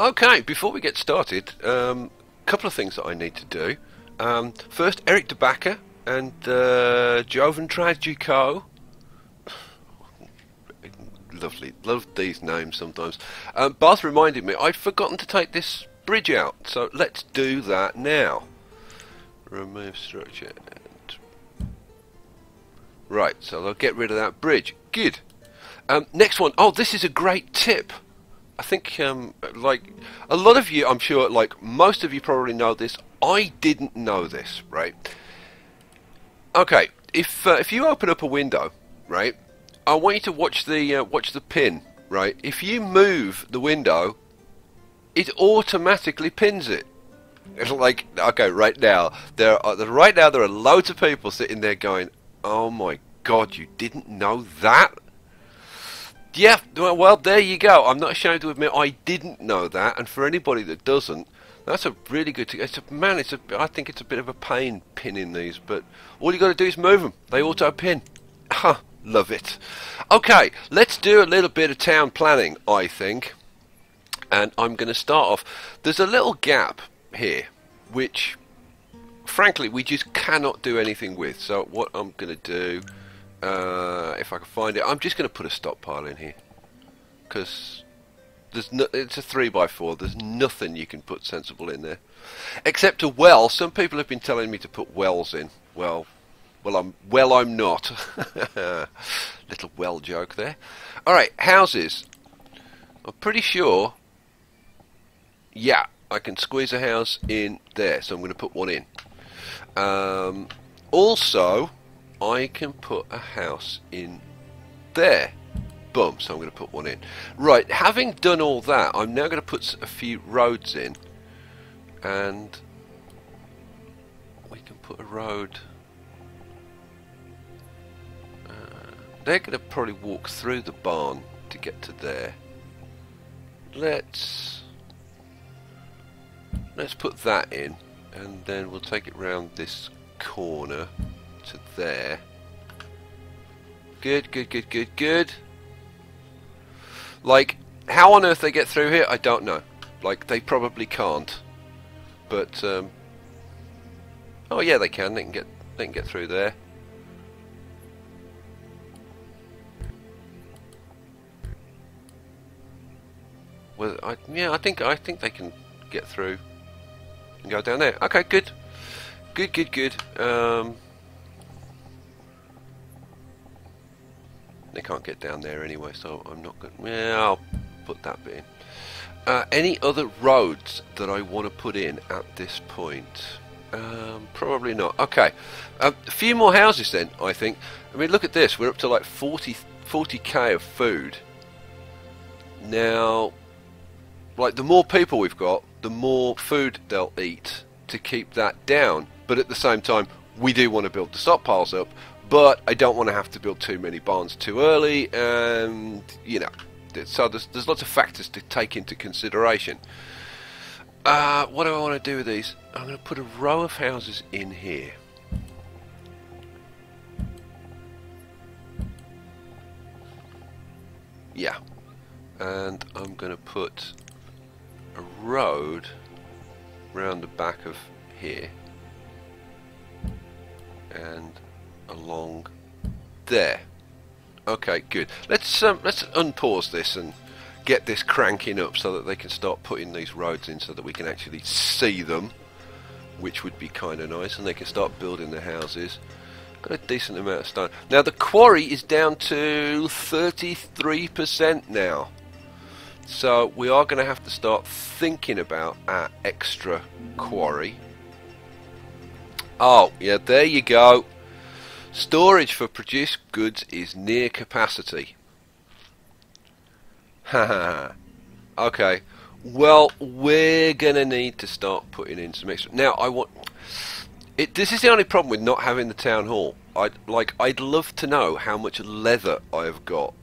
Okay, before we get started, couple of things that I need to do. First, Eric de Backer and Jovan Tragico. Lovely, love these names sometimes. Both reminded me I'd forgotten to take this bridge out, so let's do that now. Remove structure. Right, so they'll get rid of that bridge. Good. Next one. Oh, this is a great tip. I think, like, a lot of you, I'm sure, like, most of you probably know this. I didn't know this, right? Okay, if you open up a window, right, I want you to watch the pin, right? If you move the window, it automatically pins it. It's like, okay, right now there are loads of people sitting there going, "Oh my God, you didn't know that?" Yeah, well, there you go. I'm not ashamed to admit I didn't know that, and for anybody that doesn't, that's a really good. I think it's a bit of a pain pinning these, but all you got to do is move them. They auto pin. Ha, love it. Okay, let's do a little bit of town planning, I think, and I'm going to start off. There's a little gap here, which, frankly, we just cannot do anything with. So what I'm going to do. If I can find it, I'm just going to put a stockpile in here because it's a 3x4. There's nothing you can put sensible in there except a well. Some people have been telling me to put wells in. Well, I'm not. Little well joke there. All right, houses. I'm pretty sure. Yeah, I can squeeze a house in there, so I'm going to put one in. Also, I can put a house in there. Boom, so I'm going to put one in. Right, having done all that, I'm now going to put a few roads in. And we can put a road. They're going to probably walk through the barn to get to there. Let's put that in. And then we'll take it round this corner to there. Good. Like, how on earth they get through here, I don't know. Like, they probably can't. But oh yeah, they can. They can get through there. Well, I think they can get through and go down there. Okay, good. They can't get down there anyway, so I'm not going to... Yeah, I'll put that bit in. Any other roads that I want to put in at this point? Probably not. Okay. A few more houses then, I think. I mean, look at this. We're up to like 40k of food. Now, like, the more people we've got, the more food they'll eat to keep that down. But at the same time, we do want to build the stockpiles up. But I don't want to have to build too many barns too early, and you know, so there's lots of factors to take into consideration. What do I want to do with these? I'm going to put a row of houses in here. Yeah, and I'm going to put a road round the back of here, and along there. Okay, good. Let's unpause this and get this cranking up so that they can start putting these roads in so that we can actually see them, which would be kind of nice, and they can start building their houses. Got a decent amount of stone. Now the quarry is down to 33% now, so we are going to have to start thinking about our extra quarry. Oh yeah, there you go. Storage for produced goods is near capacity. Haha. Okay. Well, we're gonna need to start putting in some extra. Now, I want. This is the only problem with not having the town hall. I'd love to know how much leather I've got,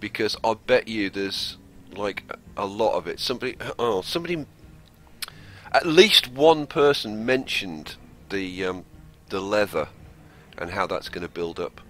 because I bet you there's like a lot of it. Somebody, at least one person mentioned the leather and how that's going to build up.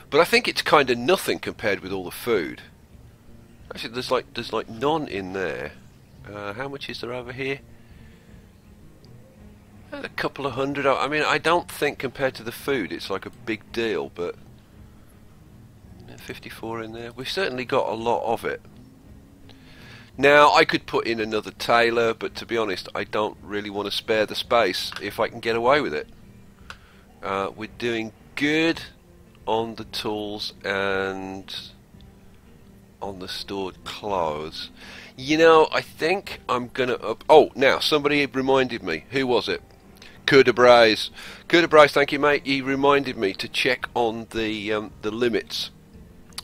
But I think it's kind of nothing compared with all the food. Actually, there's like none in there. How much is there over here? A couple of hundred. I mean, I don't think compared to the food it's like a big deal, but 54 in there. We've certainly got a lot of it. Now, I could put in another tailor, but to be honest, I don't really want to spare the space if I can get away with it. We're doing good on the tools and on the stored clothes. You know, I think I'm gonna up. Oh, now somebody reminded me. Who was it? Coeur de Braise. Coeur de Braise, thank you, mate. He reminded me to check on the limits.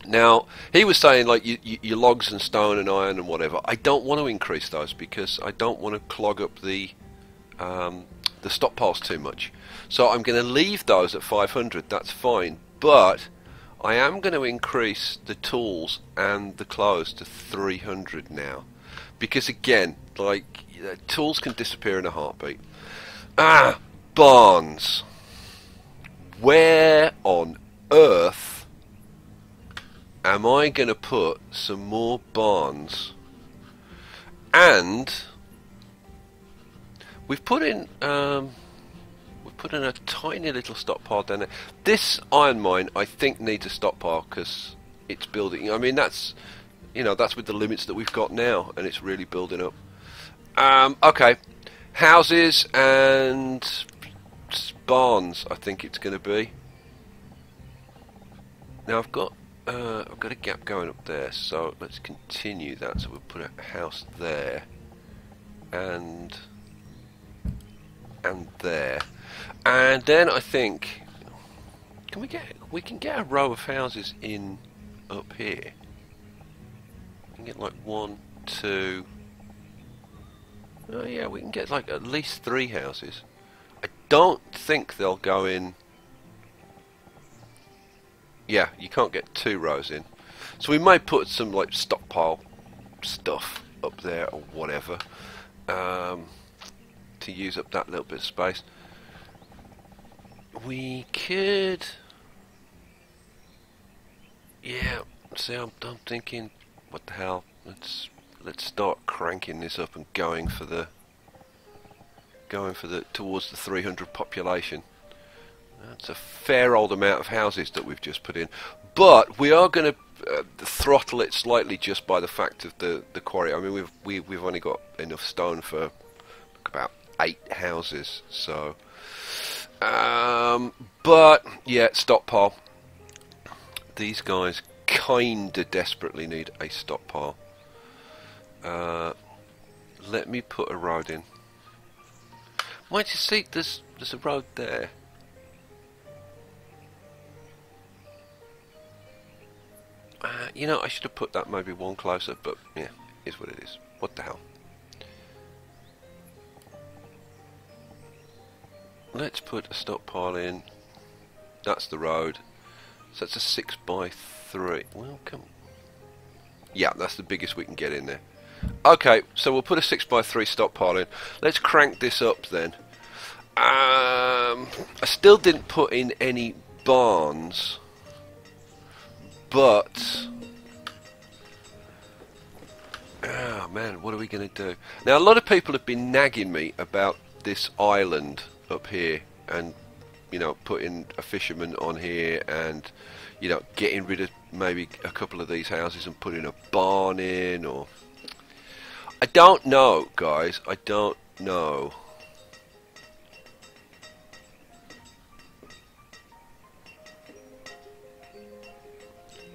Now, he was saying like your logs and stone and iron and whatever. I don't want to increase those because I don't want to clog up the stockpiles too much. So I'm going to leave those at 500. That's fine, but I am going to increase the tools and the clothes to 300 now, because again, like, tools can disappear in a heartbeat. Barns. Where on earth am I going to put some more barns? And we've put in a tiny little stockpile down there. This iron mine, I think, needs a stockpile because it's building. I mean, that's, you know, that's with the limits that we've got now, and it's really building up. Okay, houses and barns, I think it's going to be. Now I've got a gap going up there, so let's continue that. So we'll put a house there, and there, and then I think we can get a row of houses in up here. We can get like 1, 2. Oh yeah, we can get like at least 3 houses. I don't think they'll go in. Yeah, you can't get 2 rows in. So we might put some like stockpile stuff up there or whatever, to use up that little bit of space. We could, yeah. See, I'm thinking, what the hell? Let's start cranking this up and going for the towards the 300 population. That's a fair old amount of houses that we've just put in, but we are going to throttle it slightly just by the fact of the quarry. I mean, we've only got enough stone for about 8 houses, so but yeah, stockpile. These guys kinda desperately need a stockpile. Let me put a road in. Might you see there's a road there? You know, I should have put that maybe 1 closer, but yeah, is what it is. What the hell? Let's put a stockpile in. That's the road. So that's a 6x3. Well, come. Yeah, that's the biggest we can get in there. Okay, so we'll put a 6x3 stockpile in. Let's crank this up then. I still didn't put in any barns, but oh man, what are we going to do? Now, a lot of people have been nagging me about this island up here, and you know, putting a fisherman on here, and you know, getting rid of maybe a couple of these houses and putting a barn in, or I don't know, guys. I don't know.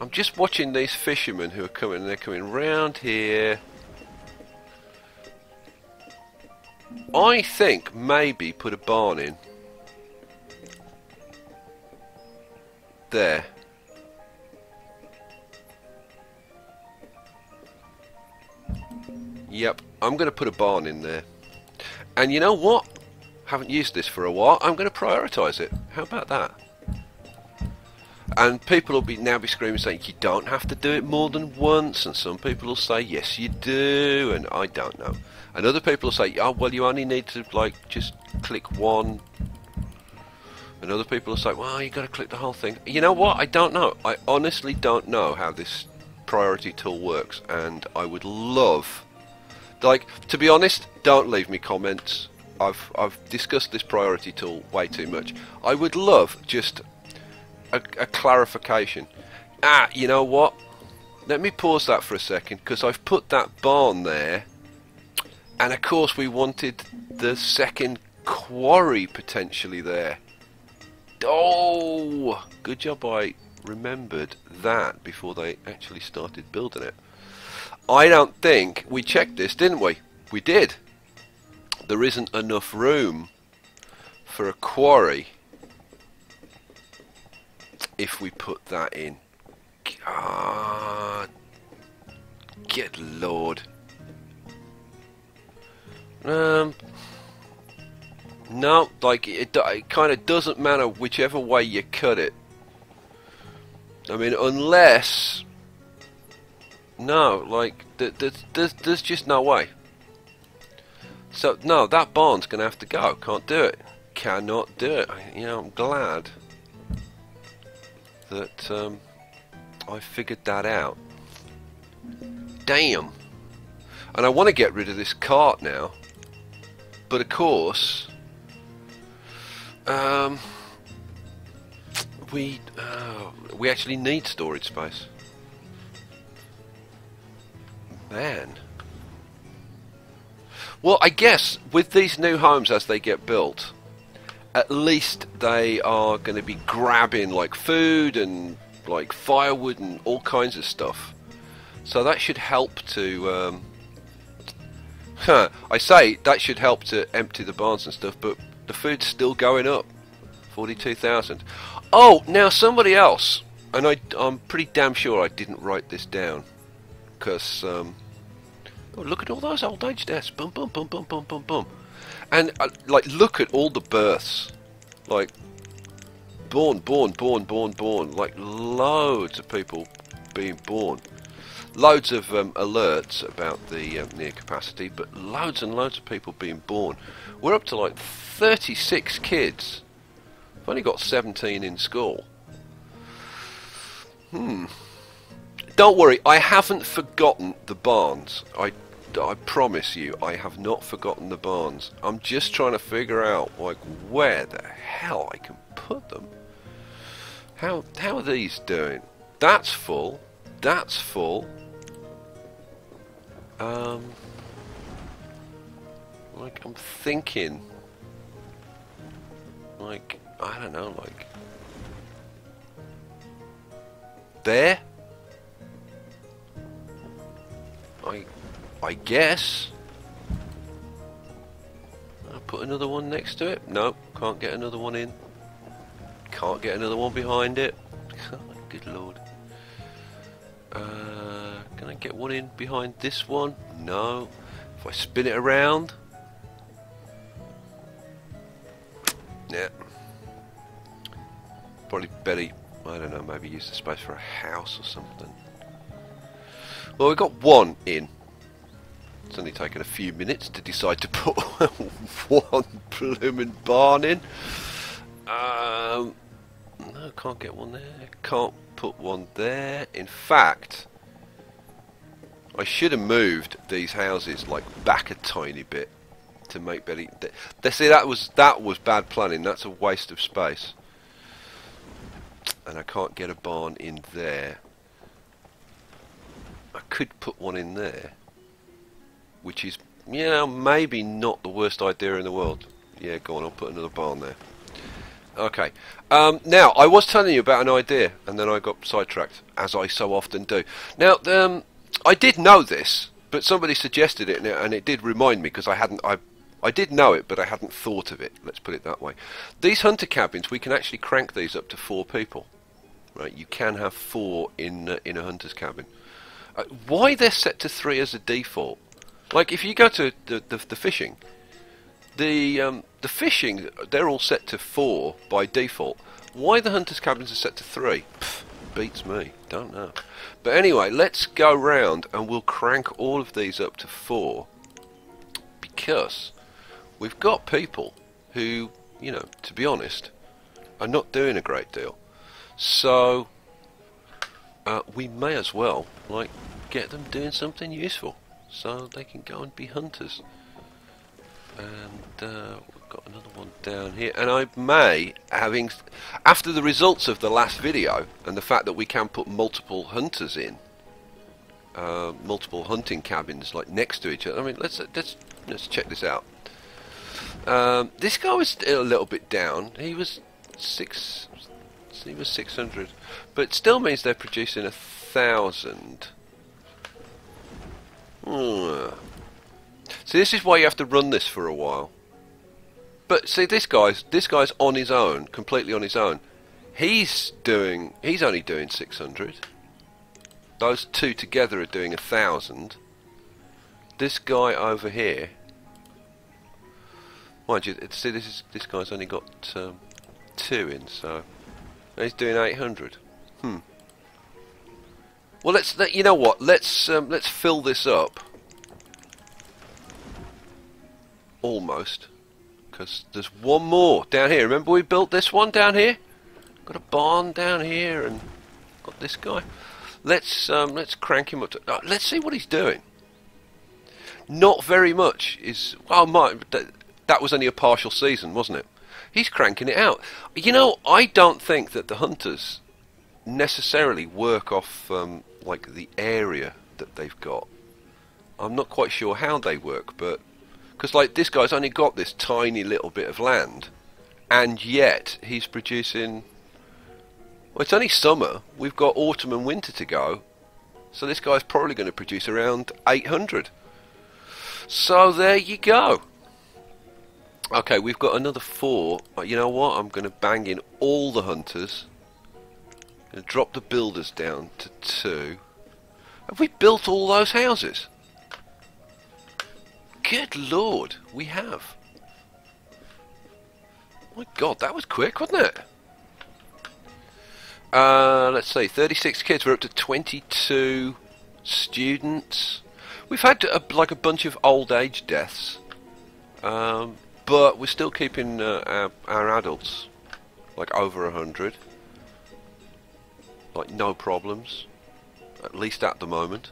I'm just watching these fishermen who are coming. They're coming round here. I think maybe put a barn in there. Yep, I'm going to put a barn in there. And you know what? Haven't used this for a while. I'm going to prioritise it. How about that? And people will now be screaming saying you don't have to do it more than once, and some people will say yes you do, and I don't know. And other people will say, oh well, you only need to like just click 1. And other people will say, well, you got to click the whole thing. You know what? I don't know. I honestly don't know how this priority tool works, and I would love Like, to be honest, don't leave me comments. I've discussed this priority tool way too much. I would love just a clarification. You know what? Let me pause that for a second, because I've put that barn there, and of course we wanted the second quarry potentially there. Oh, good job I remembered that before they actually started building it. I don't think we checked this, didn't we? We did. There isn't enough room for a quarry if we put that in. God, good lord. No, like it kind of doesn't matter whichever way you cut it. I mean, unless no, like there's just no way. So no, that barn's gonna have to go. Can't do it. Cannot do it. You know, I'm glad that I figured that out. Damn. And I want to get rid of this cart now, but of course, we actually need storage space. Man. Well, I guess with these new homes as they get built, at least they are going to be grabbing like food and like firewood and all kinds of stuff. So that should help to I say that should help to empty the barns and stuff, but the food's still going up. 42,000. Oh, now somebody else, and I'm pretty damn sure I didn't write this down, because oh, look at all those old age deaths. Boom, boom, boom, boom, boom, boom, boom. And like, look at all the births. Like, born, like loads of people being born. Loads of alerts about the near capacity, but loads and loads of people being born. We're up to like 36 kids. I've only got 17 in school. Don't worry, I haven't forgotten the barns. I promise you, I have not forgotten the barns. I'm just trying to figure out like where the hell I can put them. How are these doing? That's full. That's full. Like, I'm thinking, like, I don't know, like there. I guess I'll put another one next to it. No, can't get another one in. Can't get another one behind it. Good lord. Can I get one in behind this one? No. If I spin it around, yeah. Probably better, I don't know, maybe use the space for a house or something. Well, we've got one in. It's only taken a few minutes to decide to put one blooming barn in. No, can't get one there. Can't put one there. In fact, I should have moved these houses like back a tiny bit to make better. See, that was bad planning. That's a waste of space. And I can't get a barn in there. I could put one in there, which is, you know, maybe not the worst idea in the world. Yeah, go on, I'll put another barn there. Okay. Now, I was telling you about an idea, and then I got sidetracked, as I so often do. Now, I did know this, but somebody suggested it, and it did remind me, because I did know it, but I hadn't thought of it. Let's put it that way. These hunter cabins, we can actually crank these up to 4 people. Right? You can have 4 in a hunter's cabin. Why they're set to 3 as a default? Like, if you go to the fishing, the fishing, they're all set to 4 by default. Why the hunter's cabins are set to 3? Pff, beats me. Don't know. But anyway, let's go round and we'll crank all of these up to 4, because we've got people who, you know, to be honest, are not doing a great deal. So we may as well, like, get them doing something useful. so they can go and be hunters. And we've got another one down here, and I may, after the results of the last video and the fact that we can put multiple hunters in, multiple hunting cabins like next to each other. I mean, let's check this out. This guy was a little bit down. He was 600, but it still means they're producing 1,000. See, this is why you have to run this for a while. But see, this guy's on his own, completely on his own. He's only doing 600. Those two together are doing 1,000. This guy over here, mind you, see, this guy's only got 2 in, so he's doing 800. Well, you know what? Let's fill this up. Almost, because there's one more down here. Remember we built this one down here? Got a barn down here and got this guy. Let's crank him up to, let's see what he's doing. Not very much is, well, that was only a partial season, wasn't it? He's cranking it out. You know, I don't think that the hunters necessarily work off like the area that they've got. I'm not quite sure how they work, but because like this guy's only got this tiny little bit of land, and yet he's producing. Well, it's only summer. We've got autumn and winter to go, so this guy's probably going to produce around 800. So there you go. Okay, we've got another 4. You know what? I'm going to bang in all the hunters. Going to drop the builders down to 2. Have we built all those houses? Good lord, we have. My god, that was quick, wasn't it? Let's see, 36 kids. We're up to 22 students. We've had like a bunch of old age deaths, but we're still keeping our adults like over 100. Like no problems, at least at the moment.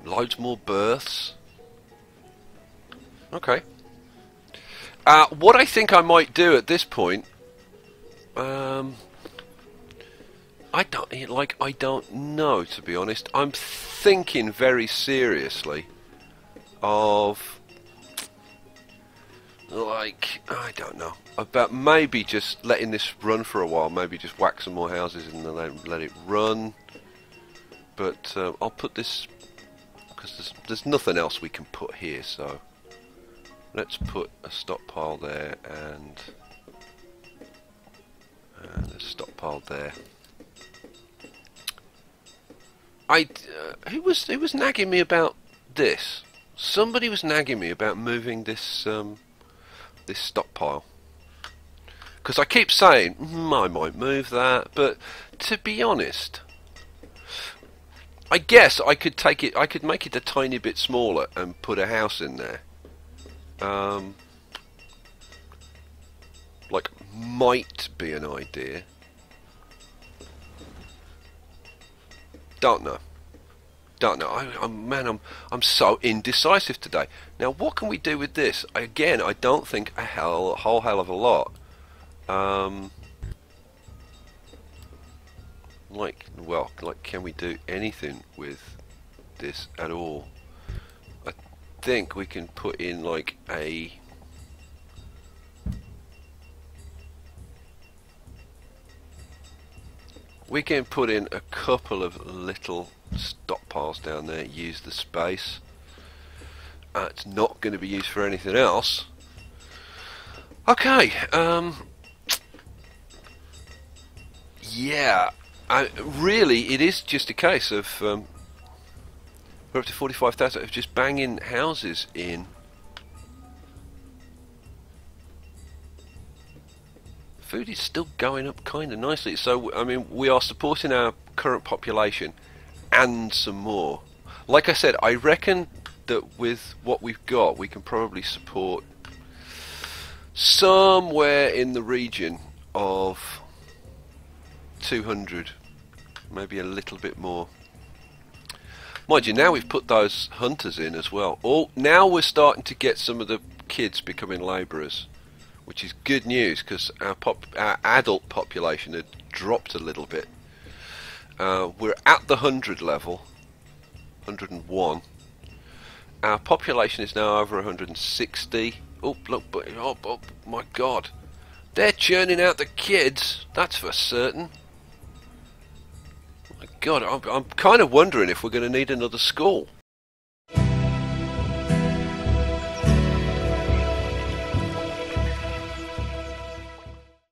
Loads more births. Okay. What I think I might do at this point, I don't know, to be honest. I'm thinking very seriously of, like, I don't know, about maybe just letting this run for a while. Maybe just whack some more houses and then let it run. But I'll put this, because there's nothing else we can put here, so let's put a stockpile there and a stockpile there. Who was nagging me about this? Somebody was nagging me about moving this this stockpile, because I keep saying I might move that, but to be honest, I guess I could take it. I could make it a tiny bit smaller and put a house in there. Like, might be an idea. Don't know. I'm so indecisive today. Now, what can we do with this? Again, I don't think a whole hell of a lot. Like, can we do anything with this at all? I think we can put in like a. We can put in a couple of little stockpiles down there, use the space. It's not going to be used for anything else. Okay, yeah, really it is just a case of, we're up to 45,000, of just banging houses in. Food is still going up kind of nicely, so I mean we are supporting our current population and some more. Like I said, I reckon that with what we've got we can probably support somewhere in the region of 200, maybe a little bit more. Mind you, now we've put those hunters in as well. Oh, now we're starting to get some of the kids becoming labourers, which is good news because our adult population had dropped a little bit. We're at the 100 level, 101. Our population is now over 160. Oh, look, oh my God. They're churning out the kids, that's for certain. My God, I'm kind of wondering if we're going to need another school.